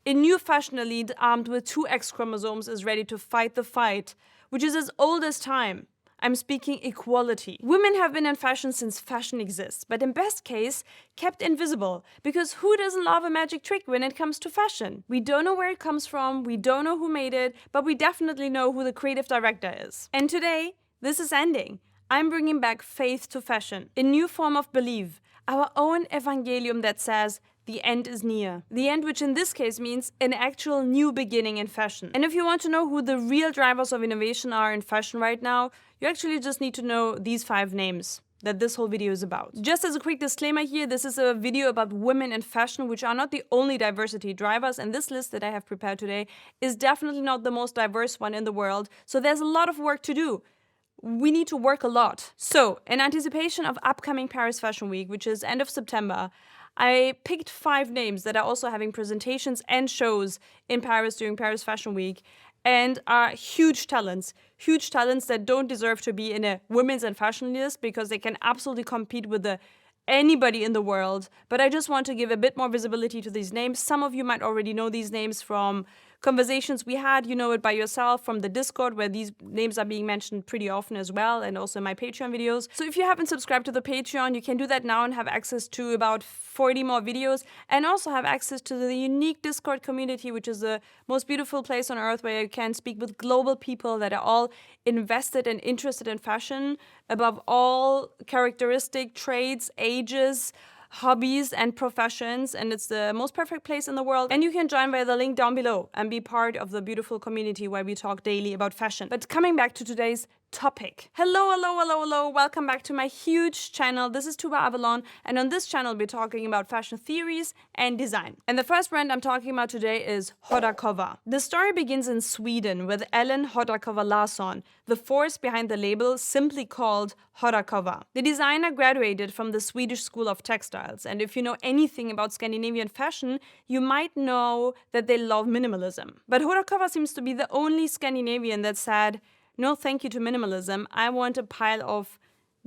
A new fashion elite armed with 2 X chromosomes is ready to fight the fight, which is as old as time. I'm speaking equality. Women have been in fashion since fashion exists, but in best case, kept invisible, because who doesn't love a magic trick when it comes to fashion? We don't know where it comes from, we don't know who made it, but we definitely know who the creative director is. And today, this is ending. I'm bringing back faith to fashion, a new form of belief, our own evangelium that says, the end is near. The end, which in this case means an actual new beginning in fashion. And if you want to know who the real drivers of innovation are in fashion right now, you actually just need to know these 5 names that this whole video is about. Just as a quick disclaimer here, this is a video about women in fashion, which are not the only diversity drivers, and this list that I have prepared today is definitely not the most diverse one in the world, so there's a lot of work to do. We need to work a lot. So, in anticipation of upcoming Paris Fashion Week, which is end of September, I picked 5 names that are also having presentations and shows in Paris during Paris Fashion Week and are huge talents that don't deserve to be in a women's and fashion list because they can absolutely compete with anybody in the world. But I just want to give a bit more visibility to these names. Some of you might already know these names from conversations we had. You know it by yourself from the Discord, where these names are being mentioned pretty often as well, and also in my Patreon videos. So if you haven't subscribed to the Patreon, you can do that now and have access to about 40 more videos, and also have access to the unique Discord community, which is the most beautiful place on earth where you can speak with global people that are all invested and interested in fashion, above all characteristic traits, ages, hobbies and professions, and it's the most perfect place in the world. And you can join via the link down below and be part of the beautiful community where we talk daily about fashion. But coming back to today's topic. Hello, welcome back to my huge channel. This is tubavalon, and on this channel we're talking about fashion theories and design. And the first brand I'm talking about today is Hodakova. The story begins in Sweden with Ellen Hodakova Larsson, the force behind the label simply called Hodakova. The designer graduated from the Swedish School of Textiles, and if you know anything about Scandinavian fashion, you might know that they love minimalism. But Hodakova seems to be the only Scandinavian that said, no thank you to minimalism, I want a pile of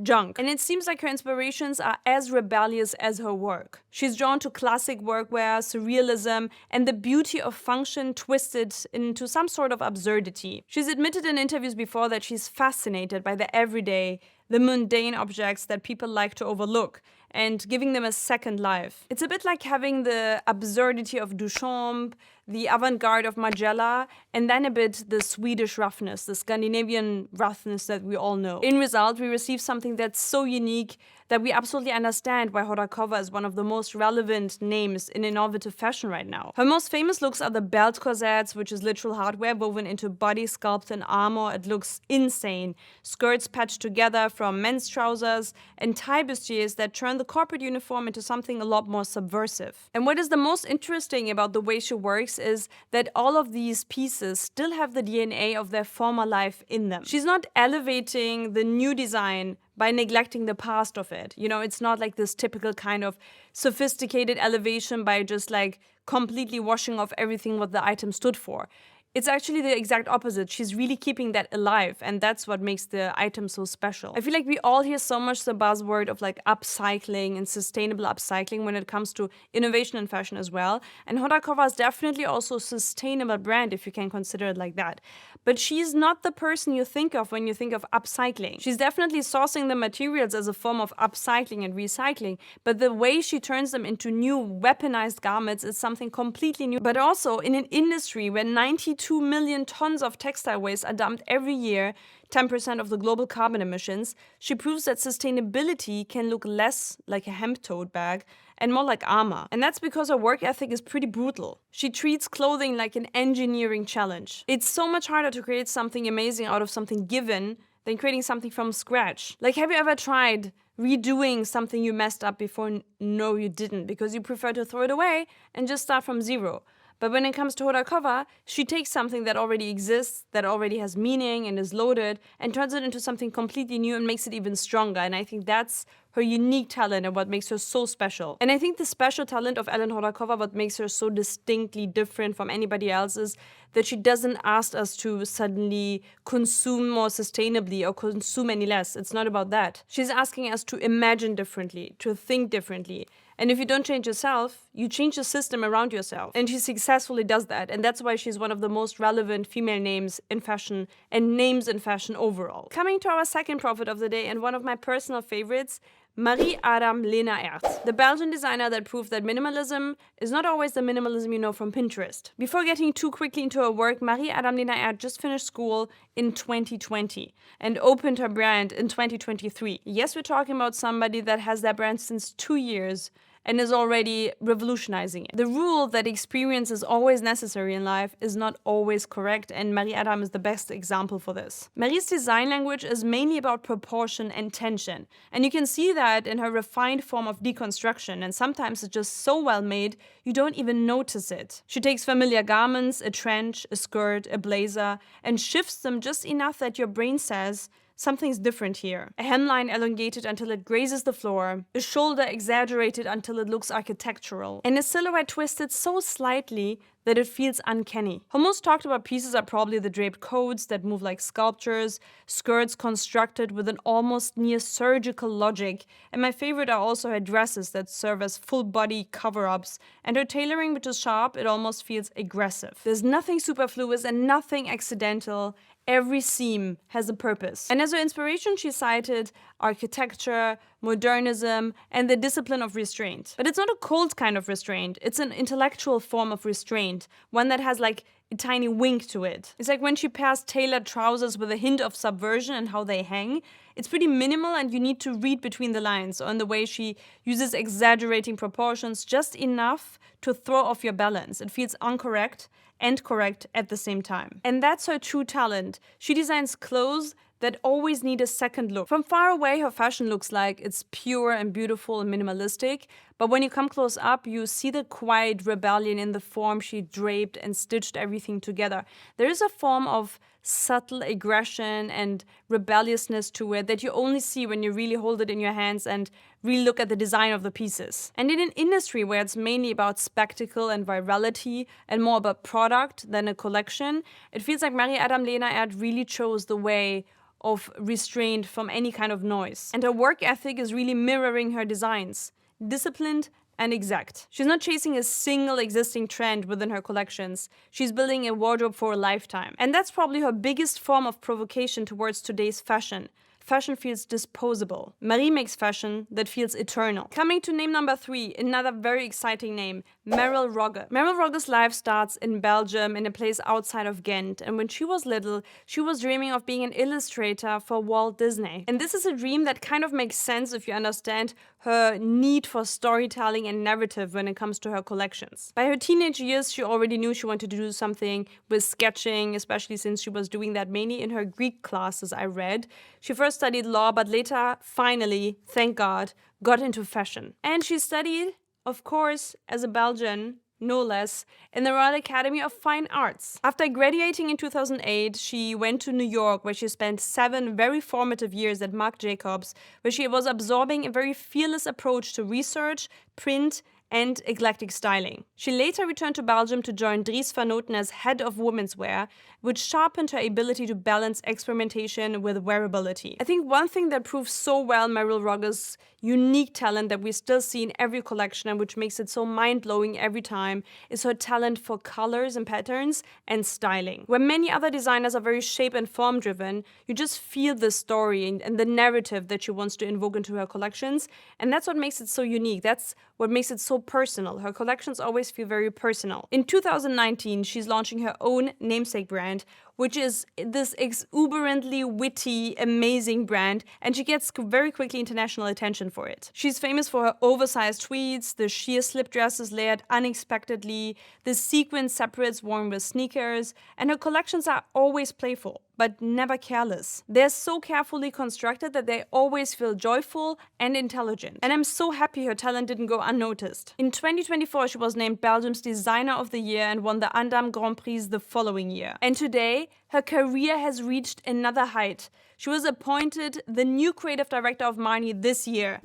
junk. And it seems like her inspirations are as rebellious as her work. She's drawn to classic workwear, surrealism, and the beauty of function twisted into some sort of absurdity. She's admitted in interviews before that she's fascinated by the everyday, the mundane objects that people like to overlook, and giving them a second life. It's a bit like having the absurdity of Duchamp, the avant-garde of Magella, and then a bit the Swedish roughness, the Scandinavian roughness that we all know. In result, we receive something that's so unique that we absolutely understand why Hodakova is one of the most relevant names in innovative fashion right now. Her most famous looks are the belt corsets, which is literal hardware woven into body sculpt and armor. It looks insane. Skirts patched together from men's trousers, and tie bustiers that turn the corporate uniform into something a lot more subversive. And what is the most interesting about the way she works is that all of these pieces still have the DNA of their former life in them. She's not elevating the new design by neglecting the past of it. You know, it's not like this typical kind of sophisticated elevation by just like completely washing off everything what the item stood for. It's actually the exact opposite. She's really keeping that alive, and that's what makes the item so special. I feel like we all hear so much the buzzword of like upcycling and sustainable upcycling when it comes to innovation in fashion as well. And Hodakova is definitely also a sustainable brand, if you can consider it like that. But she's not the person you think of when you think of upcycling. She's definitely sourcing the materials as a form of upcycling and recycling, but the way she turns them into new weaponized garments is something completely new. But also in an industry where 92 million tons of textile waste are dumped every year, 10% of the global carbon emissions, she proves that sustainability can look less like a hemp tote bag and more like armor. And that's because her work ethic is pretty brutal. She treats clothing like an engineering challenge. It's so much harder to create something amazing out of something given than creating something from scratch. Like, have you ever tried redoing something you messed up before? No, you didn't, because you prefer to throw it away and just start from zero. But when it comes to Hodakova, she takes something that already exists, that already has meaning and is loaded, and turns it into something completely new and makes it even stronger. And I think that's her unique talent and what makes her so special. And I think the special talent of Ellen Hodakova, what makes her so distinctly different from anybody else, is that she doesn't ask us to suddenly consume more sustainably or consume any less. It's not about that. She's asking us to imagine differently, to think differently. And if you don't change yourself, you change the system around yourself. And she successfully does that. And that's why she's one of the most relevant female names in fashion and names in fashion overall. Coming to our second prophet of the day and one of my personal favorites, Marie-Adam Leenaerdt, the Belgian designer that proved that minimalism is not always the minimalism you know from Pinterest. Before getting too quickly into her work, Marie-Adam Leenaerdt just finished school in 2020 and opened her brand in 2023. Yes, we're talking about somebody that has their brand since 2 years and is already revolutionizing it. The rule that experience is always necessary in life is not always correct, and Marie-Adam is the best example for this. Marie's design language is mainly about proportion and tension, and you can see that in her refined form of deconstruction, and sometimes it's just so well made, you don't even notice it. She takes familiar garments, a trench, a skirt, a blazer, and shifts them just enough that your brain says, something's different here. A hemline elongated until it grazes the floor, a shoulder exaggerated until it looks architectural, and a silhouette twisted so slightly that it feels uncanny. Her most talked about pieces are probably the draped coats that move like sculptures, skirts constructed with an almost near surgical logic, and my favorite are also her dresses that serve as full body cover-ups, and her tailoring, which is sharp, it almost feels aggressive. There's nothing superfluous and nothing accidental. Every seam has a purpose. And as her inspiration, she cited architecture, modernism, and the discipline of restraint. But it's not a cold kind of restraint. It's an intellectual form of restraint, one that has like a tiny wink to it. It's like when she pairs tailored trousers with a hint of subversion and how they hang. It's pretty minimal and you need to read between the lines, or in the way she uses exaggerating proportions just enough to throw off your balance. It feels incorrect and correct at the same time. And that's her true talent. She designs clothes that always need a second look. From far away, her fashion looks like it's pure and beautiful and minimalistic, but when you come close up, you see the quiet rebellion in the form she draped and stitched everything together. There is a form of subtle aggression and rebelliousness to it that you only see when you really hold it in your hands and really look at the design of the pieces. And in an industry where it's mainly about spectacle and virality and more about product than a collection, it feels like Marie-Adam Leenaerdt really chose the way of restraint from any kind of noise. And her work ethic is really mirroring her designs. Disciplined and exact. She's not chasing a single existing trend within her collections. She's building a wardrobe for a lifetime. And that's probably her biggest form of provocation towards today's fashion. Fashion feels disposable. Marie makes fashion that feels eternal. Coming to name number 3, another very exciting name, Meryll Rogge. Meryll Rogge's life starts in Belgium, in a place outside of Ghent. And when she was little, she was dreaming of being an illustrator for Walt Disney. And this is a dream that kind of makes sense if you understand her need for storytelling and narrative when it comes to her collections. By her teenage years, she already knew she wanted to do something with sketching, especially since she was doing that mainly in her Greek classes I read. She first studied law, but later, finally, thank God, got into fashion. And she studied, of course, as a Belgian, no less, in the Royal Academy of Fine Arts. After graduating in 2008, she went to New York, where she spent 7 very formative years at Marc Jacobs, where she was absorbing a very fearless approach to research, print, and eclectic styling. She later returned to Belgium to join Dries Van Noten as head of women's wear, which sharpened her ability to balance experimentation with wearability. I think one thing that proves so well Meryll Rogge's unique talent that we still see in every collection and which makes it so mind-blowing every time is her talent for colors and patterns and styling. Where many other designers are very shape and form driven, you just feel the story and the narrative that she wants to invoke into her collections, and that's what makes it so unique. That's what makes it so personal. Her collections always feel very personal. In 2019, she's launching her own namesake brand, which is this exuberantly witty, amazing brand, and she gets very quickly international attention for it. She's famous for her oversized tweeds, the sheer slip dresses layered unexpectedly, the sequin separates worn with sneakers, and her collections are always playful, but never careless. They're so carefully constructed that they always feel joyful and intelligent. And I'm so happy her talent didn't go unnoticed. In 2024, she was named Belgium's Designer of the Year and won the Andam Grand Prix the following year. And today, her career has reached another height. She was appointed the new creative director of Marni this year.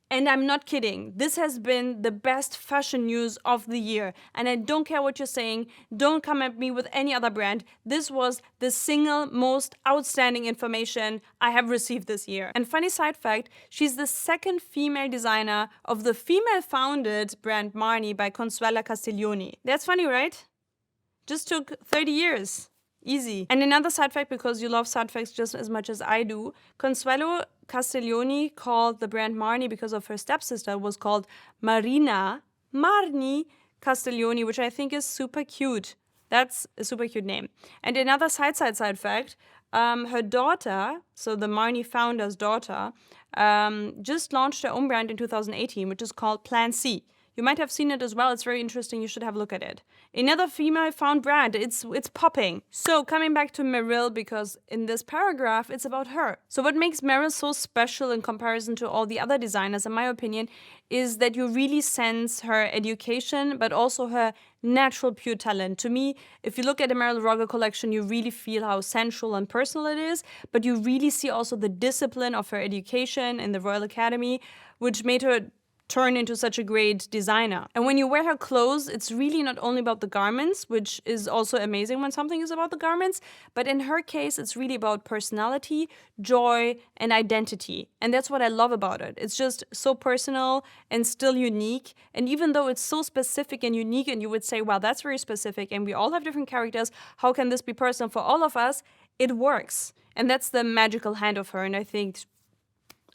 And I'm not kidding. This has been the best fashion news of the year. And I don't care what you're saying. Don't come at me with any other brand. This was the single most outstanding information I have received this year. And funny side fact, she's the second female designer of the female-founded brand Marni by Consuela Castiglioni. That's funny, right? Just took 30 years. Easy. And another side fact, because you love side facts just as much as I do, Consuelo Castiglioni called the brand Marni because of her stepsister, was called Marni Castiglioni, which I think is super cute. That's a super cute name. And another side fact, her daughter, so the Marni founder's daughter, just launched her own brand in 2018, which is called Plan C. You might have seen it as well. It's very interesting. You should have a look at it. Another female-found brand. It's popping. So coming back to Meryll, because in this paragraph, it's about her. So what makes Meryll so special in comparison to all the other designers, in my opinion, is that you really sense her education, but also her natural pure talent. To me, if you look at the Meryll Rogge collection, you really feel how sensual and personal it is, but you really see also the discipline of her education in the Royal Academy, which made her turn into such a great designer. And when you wear her clothes, it's really not only about the garments, which is also amazing when something is about the garments, but in her case, it's really about personality, joy, and identity. And that's what I love about it. It's just so personal and still unique. And even though it's so specific and unique, and you would say, wow, that's very specific, and we all have different characters, how can this be personal for all of us? It works. And that's the magical hand of her, and I think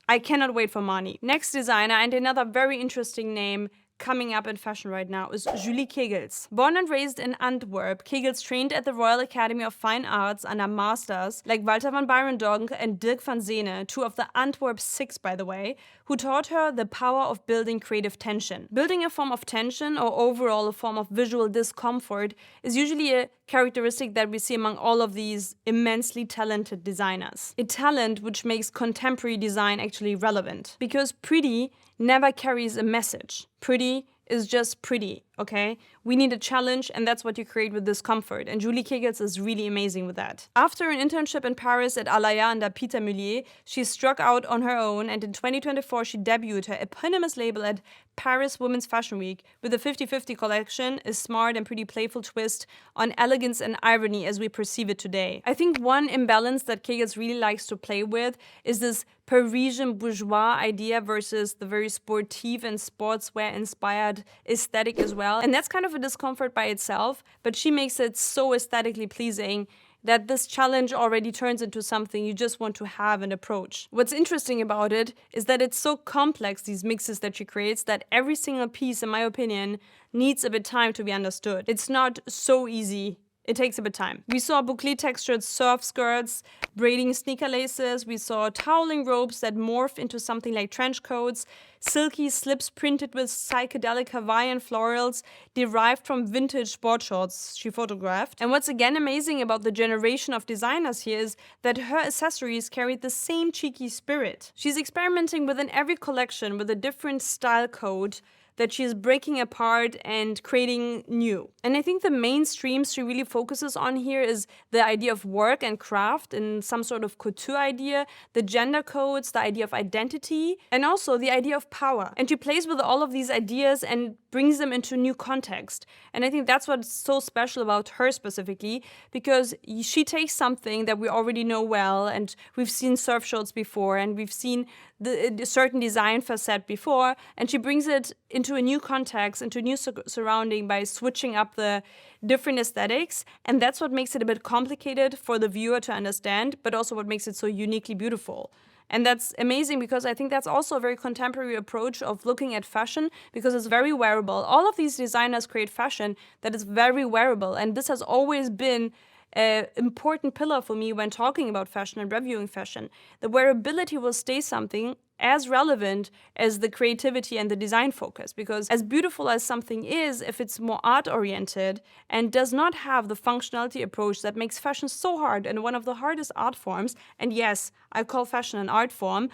I cannot wait for Marni. Next designer, and another very interesting name coming up in fashion right now, is Julie Kegels. Born and raised in Antwerp, Kegels trained at the Royal Academy of Fine Arts under masters like Walter van Beirendonck and Dirk van Zene, two of the Antwerp Six, by the way, who taught her the power of building creative tension. Building a form of tension, or overall a form of visual discomfort, is usually a characteristic that we see among all of these immensely talented designers. A talent which makes contemporary design actually relevant. Because pretty never carries a message. Pretty is just pretty, okay? We need a challenge, and that's what you create with discomfort. And Julie Kegels is really amazing with that. After an internship in Paris at Alaya under Peter Mullier, she struck out on her own, and in 2024 she debuted her eponymous label at Paris Women's Fashion Week with the 50-50 collection, a smart and pretty playful twist on elegance and irony as we perceive it today. I think one imbalance that Kegels really likes to play with is this Parisian bourgeois idea versus the very sportive and sportswear-inspired aesthetic as well. And that's kind of a discomfort by itself, but she makes it so aesthetically pleasing that this challenge already turns into something you just want to have and approach. What's interesting about it is that it's so complex, these mixes that she creates, that every single piece, in my opinion, needs a bit time to be understood. It's not so easy. It takes a bit of time. We saw boucle textured surf skirts, braiding sneaker laces. We saw toweling robes that morph into something like trench coats, silky slips printed with psychedelic Hawaiian florals derived from vintage sport shorts she photographed. And what's again amazing about the generation of designers here is that her accessories carried the same cheeky spirit. She's experimenting within every collection with a different style code that she is breaking apart and creating new. And I think the main streams she really focuses on here is the idea of work and craft and some sort of couture idea, the gender codes, the idea of identity, and also the idea of power. And she plays with all of these ideas and brings them into new context. And I think that's what's so special about her specifically, because she takes something that we already know well, and we've seen surf shorts before, and we've seen the certain design facet before, and she brings it into a new context, into a new surrounding by switching up the different aesthetics. And that's what makes it a bit complicated for the viewer to understand, but also what makes it so uniquely beautiful. And that's amazing, because I think that's also a very contemporary approach of looking at fashion, because it's very wearable. All of these designers create fashion that is very wearable, and this has always been an important pillar for me when talking about fashion and reviewing fashion. The wearability will stay something as relevant as the creativity and the design focus, because as beautiful as something is, if it's more art-oriented and does not have the functionality approach that makes fashion so hard and one of the hardest art forms, and yes, I call fashion an art form,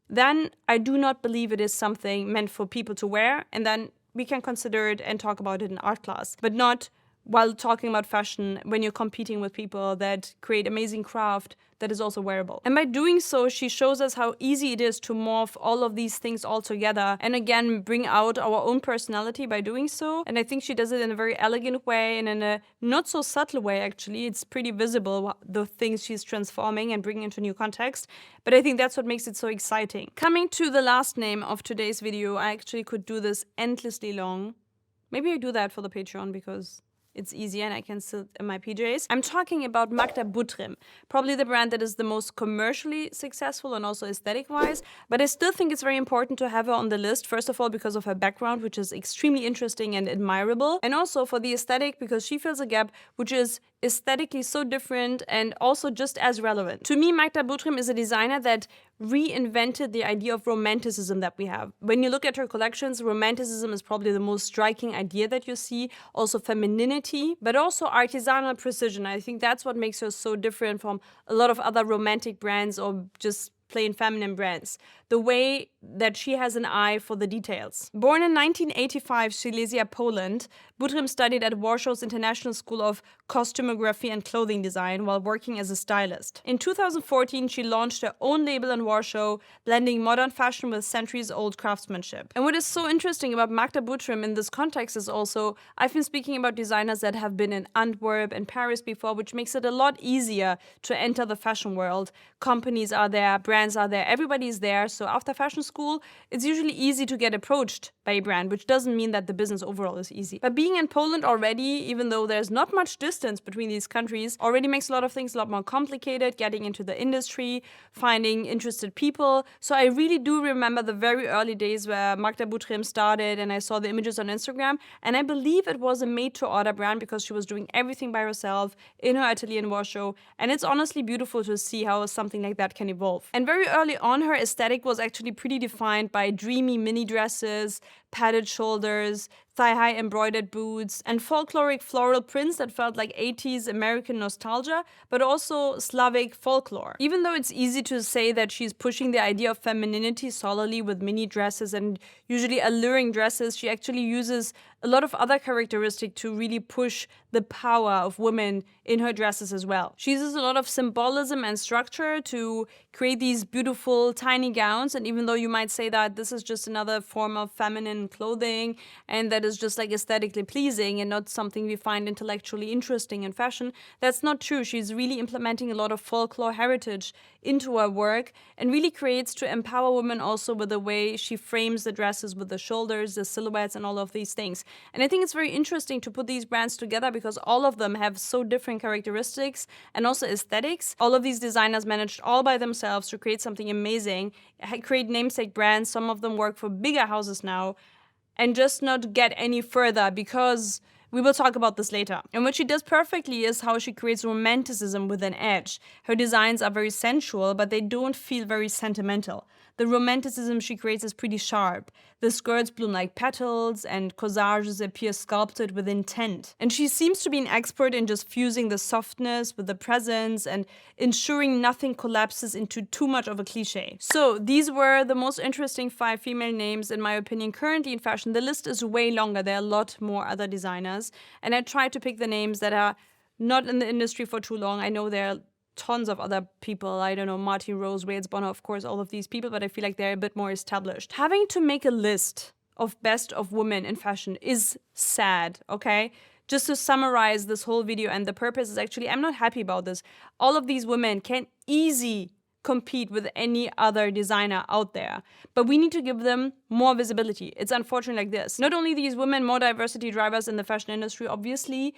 then I do not believe it is something meant for people to wear, and then we can consider it and talk about it in art class, but not while talking about fashion when you're competing with people that create amazing craft that is also wearable. And by doing so, she shows us how easy it is to morph all of these things all together and again bring out our own personality by doing so. And I think she does it in a very elegant way and in a not so subtle way, actually. It's pretty visible, the things she's transforming and bringing into new context. But I think that's what makes it so exciting. Coming to the last name of today's video, I actually could do this endlessly long. Maybe I do that for the Patreon because it's easier and I can sit in my PJs. I'm talking about Magda Butrym, probably the brand that is the most commercially successful and also aesthetic-wise. But I still think it's very important to have her on the list, first of all, because of her background, which is extremely interesting and admirable. And also for the aesthetic, because she fills a gap which is aesthetically so different and also just as relevant. To me, Magda Butrym is a designer that reinvented the idea of romanticism that we have. When you look at her collections, romanticism is probably the most striking idea that you see. Also femininity, but also artisanal precision. I think that's what makes her so different from a lot of other romantic brands or just plain feminine brands. The way that she has an eye for the details. Born in 1985, Silesia, Poland, Butrym studied at Warsaw's International School of Costumography and Clothing Design while working as a stylist. In 2014, she launched her own label in Warsaw, blending modern fashion with centuries-old craftsmanship. And what is so interesting about Magda Butrym in this context is also, I've been speaking about designers that have been in Antwerp and Paris before, which makes it a lot easier to enter the fashion world. Companies are there, brands are there, everybody's there. So after fashion school, it's usually easy to get approached by a brand, which doesn't mean that the business overall is easy. But being in Poland already, even though there's not much distance between these countries, already makes a lot of things a lot more complicated, getting into the industry, finding interested people. So I really do remember the very early days where Magda Butrym started and I saw the images on Instagram. And I believe it was a made-to-order brand because she was doing everything by herself in her atelier in Warsaw. And it's honestly beautiful to see how something like that can evolve. And very early on, her aesthetic was actually pretty defined by dreamy mini dresses, padded shoulders, thigh-high embroidered boots, and folkloric floral prints that felt like 80s American nostalgia, but also Slavic folklore. Even though it's easy to say that she's pushing the idea of femininity solely with mini dresses and usually alluring dresses, she actually uses a lot of other characteristics to really push the power of women in her dresses as well. She uses a lot of symbolism and structure to create these beautiful tiny gowns, and even though you might say that this is just another form of feminine clothing and that is just like aesthetically pleasing and not something we find intellectually interesting in fashion, that's not true. She's really implementing a lot of folklore heritage into her work and really creates to empower women also with the way she frames the dresses with the shoulders, the silhouettes, and all of these things. And I think it's very interesting to put these brands together because all of them have so different characteristics and also aesthetics. All of these designers managed all by themselves to create something amazing, create namesake brands. Some of them work for bigger houses now and just not get any further because we will talk about this later. And what she does perfectly is how she creates romanticism with an edge. Her designs are very sensual, but they don't feel very sentimental. The romanticism she creates is pretty sharp. The skirts bloom like petals and corsages appear sculpted with intent. And she seems to be an expert in just fusing the softness with the presence and ensuring nothing collapses into too much of a cliche. So these were the most interesting 5 female names in my opinion currently in fashion. The list is way longer. There are a lot more other designers. And I tried to pick the names that are not in the industry for too long. I know there are tons of other people, I don't know, Martin Rose, Wales Bonner, of course, all of these people, but I feel like they're a bit more established. Having to make a list of best of women in fashion is sad, okay? Just to summarize this whole video, and the purpose is actually, I'm not happy about this. All of these women can easily compete with any other designer out there, but we need to give them more visibility. It's unfortunate like this. Not only these women, more diversity drivers in the fashion industry, obviously,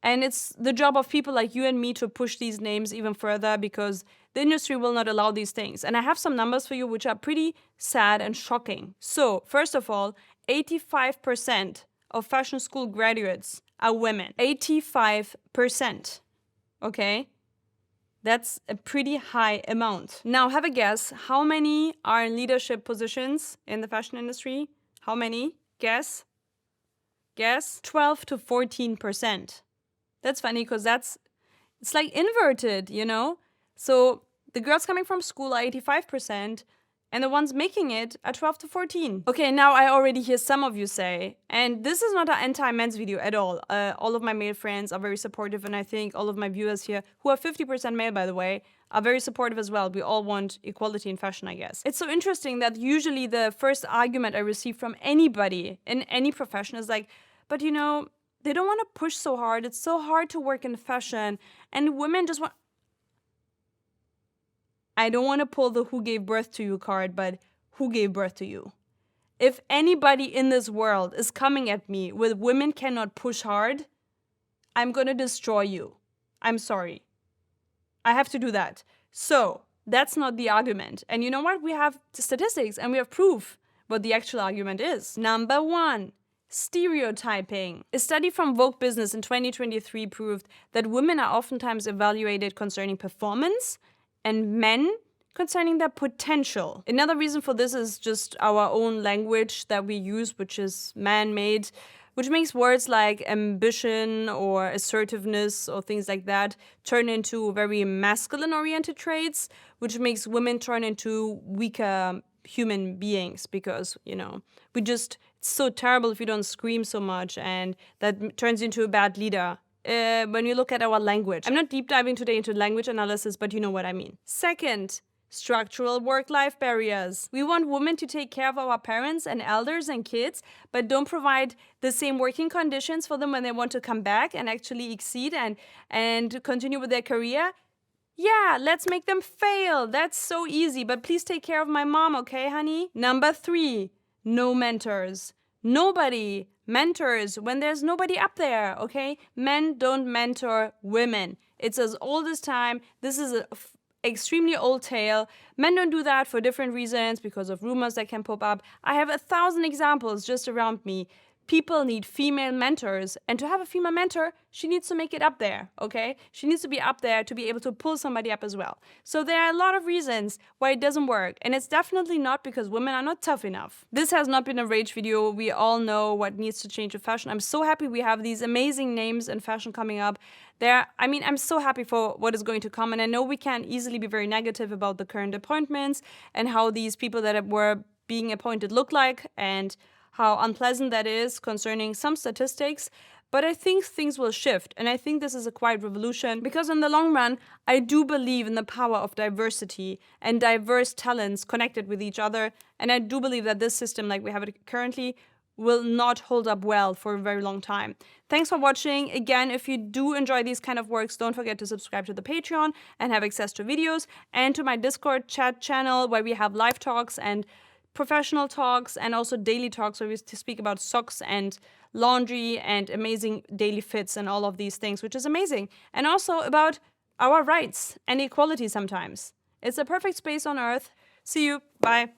and it's the job of people like you and me to push these names even further because the industry will not allow these things. And I have some numbers for you which are pretty sad and shocking. So, first of all, 85% of fashion school graduates are women. 85%. Okay? That's a pretty high amount. Now, have a guess. How many are in leadership positions in the fashion industry? How many? Guess? Guess? 12 to 14%. That's funny because it's like inverted, you know? So the girls coming from school are 85%, and the ones making it are 12 to 14. Okay, now I already hear some of you say, and this is not an anti-men's video at all. All of my male friends are very supportive, and I think all of my viewers here, who are 50% male by the way, are very supportive as well. We all want equality in fashion, I guess. It's so interesting that usually the first argument I receive from anybody in any profession is like, but you know, they don't want to push so hard. It's so hard to work in fashion, and women just want... I don't want to pull the who gave birth to you card, but who gave birth to you? If anybody in this world is coming at me with women cannot push hard, I'm gonna destroy you. I'm sorry. I have to do that. So that's not the argument. And you know what? We have statistics and we have proof what the actual argument is. Number 1, stereotyping. A study from Vogue Business in 2023 proved that women are oftentimes evaluated concerning performance and men concerning their potential. Another reason for this is just our own language that we use, which is man-made, which makes words like ambition or assertiveness or things like that turn into very masculine-oriented traits, which makes women turn into weaker human beings because, you know, it's so terrible if you don't scream so much, and that turns into a bad leader. When you look at our language. I'm not deep diving today into language analysis, but you know what I mean. Second, structural work-life barriers. We want women to take care of our parents and elders and kids, but don't provide the same working conditions for them when they want to come back and actually exceed and continue with their career. Yeah, let's make them fail. That's so easy, but please take care of my mom, okay, honey? Number 3, no mentors. Nobody mentors when there's nobody up there, okay? Men don't mentor women. It's as old as time. This is an extremely old tale. Men don't do that for different reasons, because of rumors that can pop up. I have 1,000 examples just around me. People need female mentors, and to have a female mentor, she needs to make it up there, okay? She needs to be up there to be able to pull somebody up as well. So there are a lot of reasons why it doesn't work, and it's definitely not because women are not tough enough. This has not been a rage video. We all know what needs to change in fashion. I'm so happy we have these amazing names in fashion coming up. I'm so happy for what is going to come, and I know we can easily be very negative about the current appointments and how these people that were being appointed look like, and how unpleasant that is concerning some statistics, but I think things will shift, and I think this is a quiet revolution, because in the long run, I do believe in the power of diversity and diverse talents connected with each other, and I do believe that this system, like we have it currently, will not hold up well for a very long time. Thanks for watching. Again, if you do enjoy these kind of works, don't forget to subscribe to the Patreon and have access to videos, and to my Discord chat channel where we have live talks and professional talks, and also daily talks where we speak about socks and laundry and amazing daily fits and all of these things, which is amazing. And also about our rights and equality sometimes. It's a perfect space on earth. See you. Bye.